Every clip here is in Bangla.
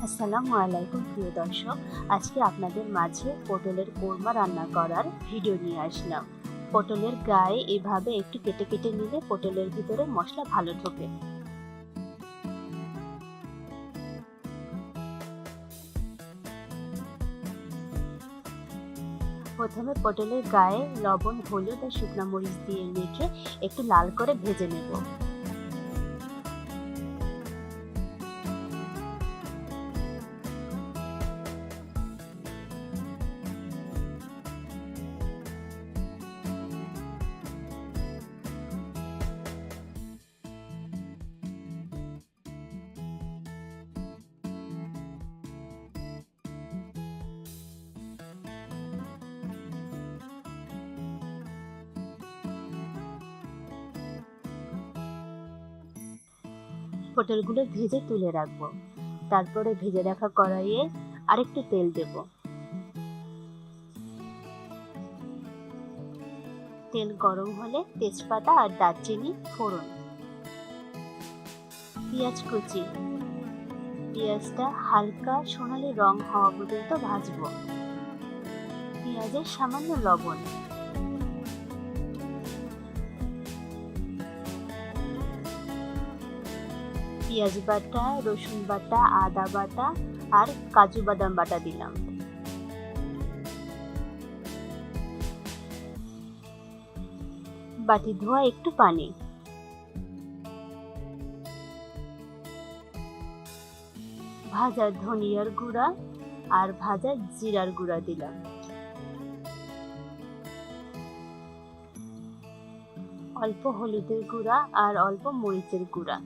আসসালামু আলাইকুম প্রিয় দর্শক, আজকে আপনাদের মাঝে পটলের কোরমা রান্না করার ভিডিও নিয়ে আসলাম। পটলের গায়ে এভাবে একটু কেটে কেটে নিলে পটলের ভিতরে মশলা ভালো ঢোকে। প্রথমে পটলের গায়ে লবণ, হলুদ আর শুকনা মরিচ দিয়ে মেখে একটু লাল করে ভেজে নেব। পটলগুলো ভেজে তুলে রাখবো। তারপরে ভেজে রাখা কড়াইয়ে আরেকটু তেল দেব। তেল গরম হলে তেজপাতা আর দারচিনি ফোড়ন, পেঁয়াজ কুচি, পেঁয়াজটা হালকা সোনালী রং হওয়া পর্যন্ত ভাজবো। পেঁয়াজের সামান্য লবণ, পেঁয়াজ বাটা, রসুন বাটা, আদা বাটা আর কাজু বাদাম বাটা দিলাম। বাটি ধোয়া একটু পানি, ভাজা ধনিয়ার গুঁড়া আর ভাজা জিরার গুঁড়া দিলাম। অল্প হলুদের গুঁড়া আর অল্প মরিচের গুঁড়া,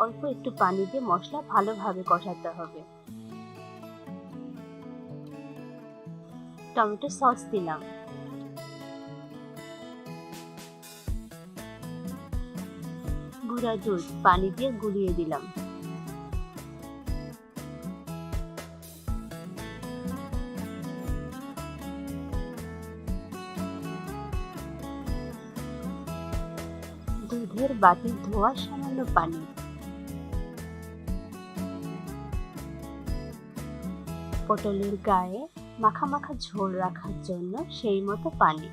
অল্প একটু পানি দিয়ে মশলা ভালোভাবে কষাতে হবে। টমেটো সস দিলাম। গুঁড়া দুধ পানি দিয়ে গুলিয়ে দিলাম। দুধের বাটি ধোয়া সামান্য পানি, পটলের গায়ে মাখা মাখা ঝোল রাখার জন্য সেই মতো পানি।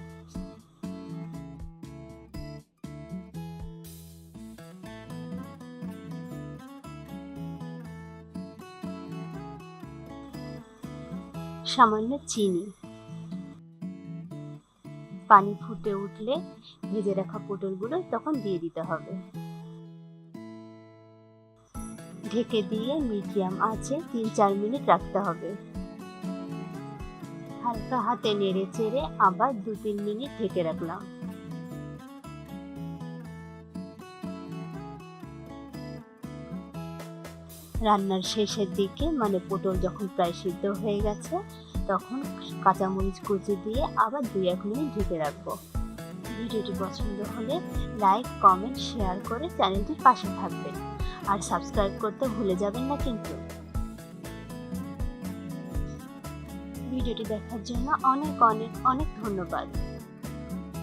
সামান্য চিনি। পানি ফুটে উঠলে ভেজে রাখা পটলগুলো তখন দিয়ে দিতে হবে। ঢেকে দিয়ে মিডিয়াম আঁচে 3-4 মিনিট রাখতে হবে। হালকা হাতে নেড়ে চেড়ে আবার 2-3 মিনিট ঢেকে রাখলাম। রান্নার শেষের দিকে মানে পটল যখন প্রায় সিদ্ধ হয়ে গেছে তখন কাঁচামরিচ কুচি দিয়ে আবার 2-1 মিনিট ঢেকে রাখবো। ভিডিওটি পছন্দ হলে লাইক, কমেন্ট, শেয়ার করে চ্যানেলটির পাশে থাকবেন আর সাবস্ক্রাইব করতে ভুলে যাবেন না কিন্তু। ভিডিওটি দেখার জন্য অনেক অনেক অনেক ধন্যবাদ।